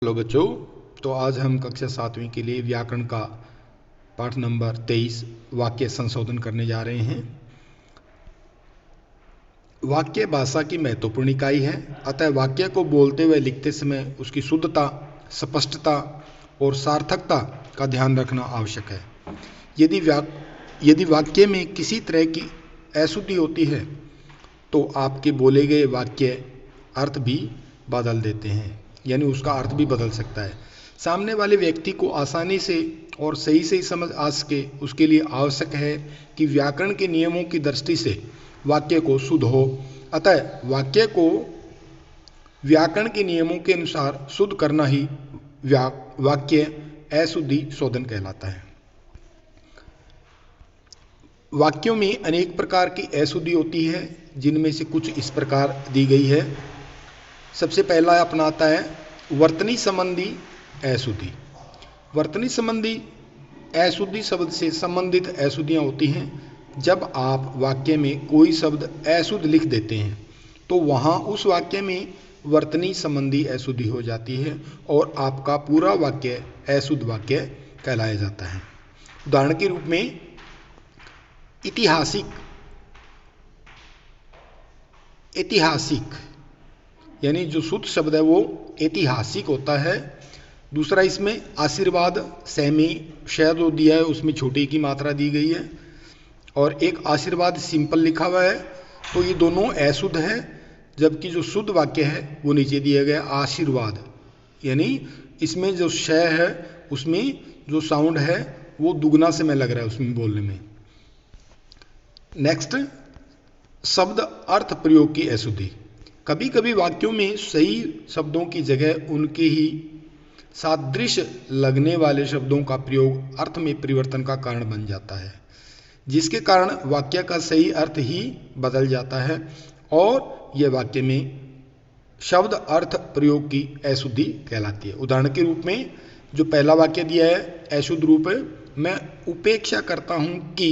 Hello बच्चों, तो आज हम कक्षा 7वीं के लिए व्याकरण का पाठ नंबर 23 वाक्य संशोधन करने जा रहे हैं। वाक्य भाषा की महत्वपूर्ण इकाई है, अतः वाक्य को बोलते हुए लिखते समय उसकी शुद्धता, स्पष्टता और सार्थकता का ध्यान रखना आवश्यक है। यदि वाक्य में किसी तरह की अशुद्धि होती है तो आपके बोले गए वाक्य अर्थ भी बदल देते हैं, यानी उसका अर्थ भी बदल सकता है। सामने वाले व्यक्ति को आसानी से और सही समझ आ सके, उसके लिए आवश्यक है कि व्याकरण के नियमों की दृष्टि से वाक्य को शुद्ध हो। अतः वाक्य को व्याकरण के नियमों के अनुसार शुद्ध करना ही वाक्य अशुद्धि शोधन कहलाता है। वाक्यों में अनेक प्रकार की अशुद्धि होती है, जिनमें से कुछ इस प्रकार दी गई है। सबसे पहला अपनाता है वर्तनी संबंधी अशुद्धि। वर्तनी संबंधी अशुद्धि शब्द से संबंधित अशुद्धियाँ होती हैं। जब आप वाक्य में कोई शब्द अशुद्ध लिख देते हैं तो वहाँ उस वाक्य में वर्तनी संबंधी अशुद्धि हो जाती है और आपका पूरा वाक्य अशुद्ध वाक्य कहलाया जाता है। उदाहरण के रूप में ऐतिहासिक यानी जो शुद्ध शब्द है वो ऐतिहासिक होता है। दूसरा इसमें आशीर्वाद, सेमी शहद जो दिया है उसमें छोटी की मात्रा दी गई है, और एक आशीर्वाद सिंपल लिखा हुआ है, तो ये दोनों अशुद्ध है। जबकि जो शुद्ध वाक्य है वो नीचे दिया गया आशीर्वाद, यानी इसमें जो शय है उसमें जो साउंड है वो दुगना समय लग रहा है उसमें बोलने में। नेक्स्ट, शब्द अर्थ प्रयोग की अशुद्धि। कभी कभी वाक्यों में सही शब्दों की जगह उनके ही सादृश्य लगने वाले शब्दों का प्रयोग अर्थ में परिवर्तन का कारण बन जाता है, जिसके कारण वाक्य का सही अर्थ ही बदल जाता है और यह वाक्य में शब्द अर्थ प्रयोग की अशुद्धि कहलाती है। उदाहरण के रूप में जो पहला वाक्य दिया है अशुद्ध रूप है, मैं उपेक्षा करता हूं कि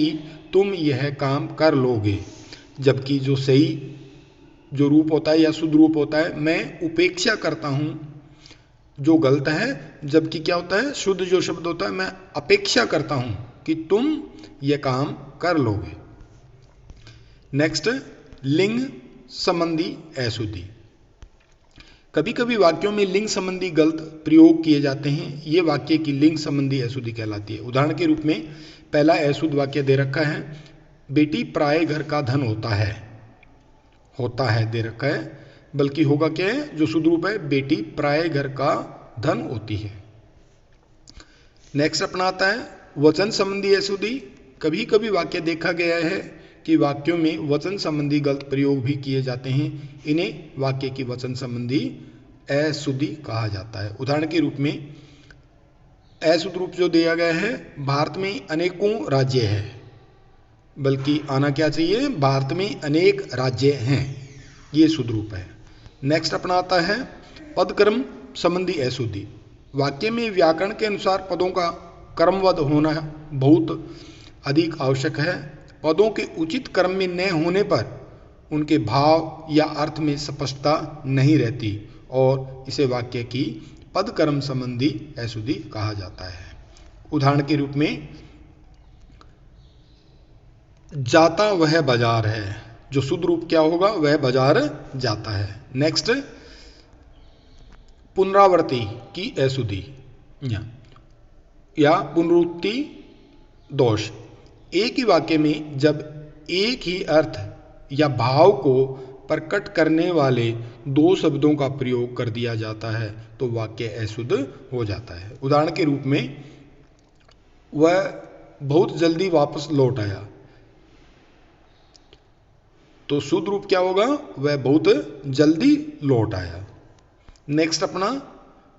तुम यह काम कर लोगे। जबकि जो सही जो रूप होता है या शुद्ध रूप होता है मैं उपेक्षा करता हूं, जो गलत है। जबकि क्या होता है, शुद्ध जो शब्द होता है मैं अपेक्षा करता हूं कि तुम यह काम कर लोगे। नेक्स्ट, लिंग संबंधी अशुद्धि। कभी कभी वाक्यों में लिंग संबंधी गलत प्रयोग किए जाते हैं, ये वाक्य की लिंग संबंधी अशुद्धि कहलाती है। उदाहरण के रूप में पहला अशुद्ध वाक्य दे रखा है, बेटी पराये घर का धन होता है दे रखा है, बल्कि होगा क्या है, जो शुद्ध रूप है बेटी पराये घर का धन होती है। नेक्स्ट अपनाता है वचन संबंधी अशुद्धि। कभी कभी वाक्य देखा गया है कि वाक्यों में वचन संबंधी गलत प्रयोग भी किए जाते हैं, इन्हें वाक्य की वचन संबंधी अशुद्धि कहा जाता है। उदाहरण के रूप में अशुद्ध रूप जो दिया गया है, भारत में अनेकों राज्य है, बल्कि आना क्या चाहिए, भारत में अनेक राज्य हैं, ये शुद्ध रूप है। नेक्स्ट अपनाता है पदक्रम संबंधी अशुद्धि। वाक्य में व्याकरण के अनुसार पदों का क्रमबद्ध होना बहुत अधिक आवश्यक है। पदों के उचित क्रम में न होने पर उनके भाव या अर्थ में स्पष्टता नहीं रहती और इसे वाक्य की पदक्रम संबंधी अशुद्धि कहा जाता है। उदाहरण के रूप में जाता वह बाजार है, जो शुद्ध रूप क्या होगा, वह बाजार जाता है। नेक्स्ट, पुनरावृत्ति की अशुद्धि या पुनरुक्ति दोष। एक ही वाक्य में जब एक ही अर्थ या भाव को प्रकट करने वाले दो शब्दों का प्रयोग कर दिया जाता है तो वाक्य अशुद्ध हो जाता है। उदाहरण के रूप में वह बहुत जल्दी वापस लौट आया, तो शुद्ध रूप क्या होगा, वह बहुत जल्दी लौट आया। नेक्स्ट अपना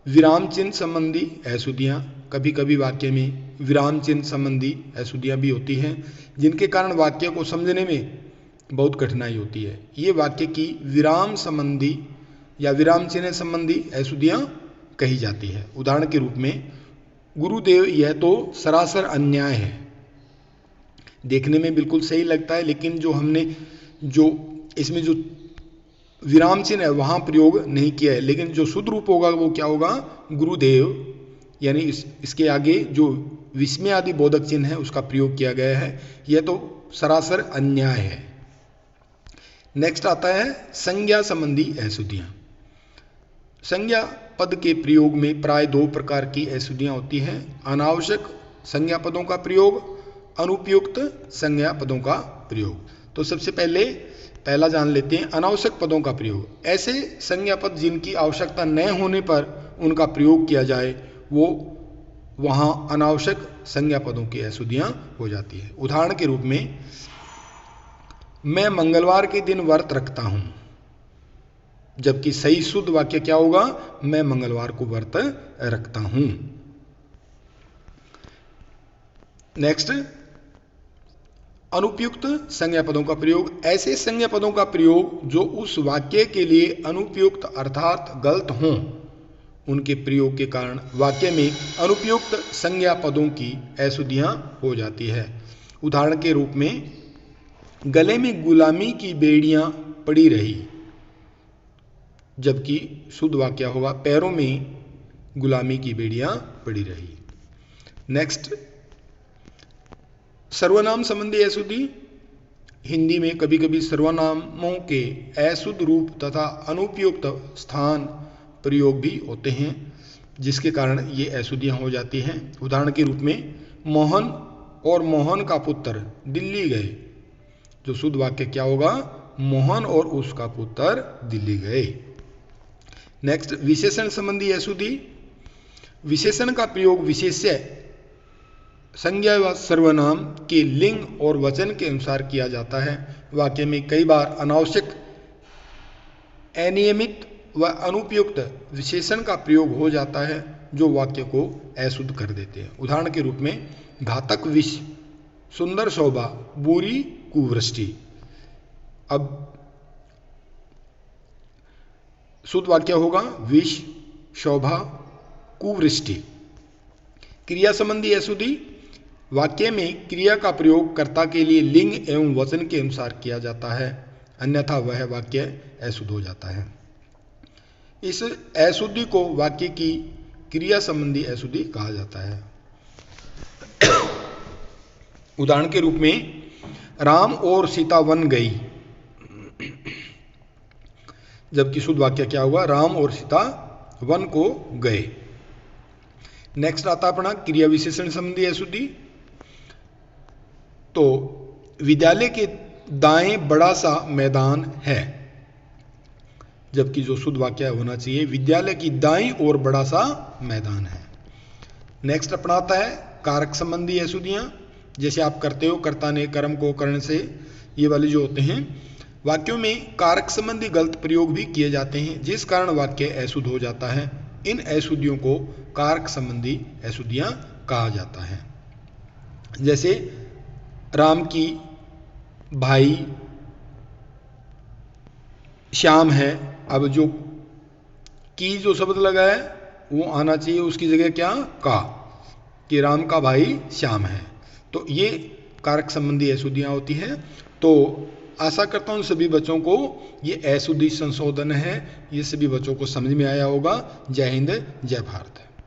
विराम चिन्ह संबंधी अशुद्धियाँ। कभी कभी वाक्य में विराम चिन्ह संबंधी अशुद्धियाँ भी होती हैं, जिनके कारण वाक्य को समझने में बहुत कठिनाई होती है। ये वाक्य की विराम संबंधी या विराम चिन्ह संबंधी अशुद्धियाँ कही जाती है। उदाहरण के रूप में गुरुदेव, यह तो सरासर अन्याय है। देखने में बिल्कुल सही लगता है, लेकिन जो इसमें जो विराम चिन्ह है वहाँ प्रयोग नहीं किया है, लेकिन जो शुद्ध रूप होगा वो क्या होगा, गुरुदेव, यानी इसके आगे जो विस्मय आदि बोधक चिन्ह है उसका प्रयोग किया गया है। यह तो सरासर अन्याय है। नेक्स्ट आता है संज्ञा संबंधी अशुद्धियाँ। संज्ञा पद के प्रयोग में प्राय दो प्रकार की अशुद्धियाँ होती हैं, अनावश्यक संज्ञा पदों का प्रयोग, अनुपयुक्त संज्ञा पदों का प्रयोग। तो सबसे पहला जान लेते हैं अनावश्यक पदों का प्रयोग। ऐसे संज्ञा पद जिनकी आवश्यकता न होने पर उनका प्रयोग किया जाए वो वहाँ अनावश्यक संज्ञा पदों की अशुद्धियाँ हो जाती है। उदाहरण के रूप में मैं मंगलवार के दिन व्रत रखता हूँ, जबकि सही शुद्ध वाक्य क्या होगा, मैं मंगलवार को व्रत रखता हूँ। नेक्स्ट अनुपयुक्त संज्ञा पदों का प्रयोग। ऐसे संज्ञा पदों का प्रयोग जो उस वाक्य के लिए अनुपयुक्त अर्थात गलत हों, उनके प्रयोग के कारण वाक्य में अनुपयुक्त संज्ञा पदों की अशुद्धियाँ हो जाती है। उदाहरण के रूप में गले में गुलामी की बेड़ियाँ पड़ी रही, जबकि शुद्ध वाक्य होगा पैरों में गुलामी की बेड़ियाँ पड़ी रही। नेक्स्ट सर्वनाम संबंधी अशुद्धि। हिंदी में कभी कभी सर्वनामों के अशुद्ध रूप तथा अनुपयुक्त स्थान प्रयोग भी होते हैं, जिसके कारण ये अशुद्धियाँ हो जाती हैं। उदाहरण के रूप में मोहन और मोहन का पुत्र दिल्ली गए, जो शुद्ध वाक्य क्या होगा, मोहन और उसका पुत्र दिल्ली गए। नेक्स्ट विशेषण संबंधी अशुद्धि। विशेषण का प्रयोग विशेष्य संज्ञा व सर्वनाम के लिंग और वचन के अनुसार किया जाता है। वाक्य में कई बार अनावश्यक, अनियमित व अनुपयुक्त विशेषण का प्रयोग हो जाता है जो वाक्य को अशुद्ध कर देते हैं। उदाहरण के रूप में घातक विष, सुंदर शोभा, बुरी कुवृष्टि। अब शुद्ध वाक्य होगा विष, शोभा, कुवृष्टि। क्रिया संबंधी अशुद्धि। वाक्य में क्रिया का प्रयोग कर्ता के लिए लिंग एवं वचन के अनुसार किया जाता है, अन्यथा वह वाक्य अशुद्ध हो जाता है। इस अशुद्धि को वाक्य की क्रिया संबंधी अशुद्धि कहा जाता है। उदाहरण के रूप में राम और सीता वन गई, जबकि शुद्ध वाक्य क्या हुआ, राम और सीता वन को गए। नेक्स्ट आता अपना क्रिया विशेषण संबंधी अशुद्धि। तो विद्यालय के दाएं बड़ा सा मैदान है, जबकि जो शुद्ध वाक्य होना चाहिए विद्यालय की दाईं ओर बड़ा सा मैदान है। नेक्स्ट अपना आता है कारक संबंधी अशुद्धियां। जैसे आप करते हो, कर्ता ने कर्म को करण से, ये वाले जो होते हैं, वाक्यों में कारक संबंधी गलत प्रयोग भी किए जाते हैं, जिस कारण वाक्य अशुद्ध हो जाता है। इन अशुद्धियों को कारक संबंधी अशुद्धियां कहा जाता है। जैसे राम की भाई श्याम है, अब जो की जो शब्द लगा है वो आना चाहिए उसकी जगह क्या, का, कि राम का भाई श्याम है। तो ये कारक संबंधी अशुद्धियां होती हैं। तो आशा करता हूं सभी बच्चों को ये अशुद्धि संशोधन है, ये सभी बच्चों को समझ में आया होगा। जय हिंद, जय भारत।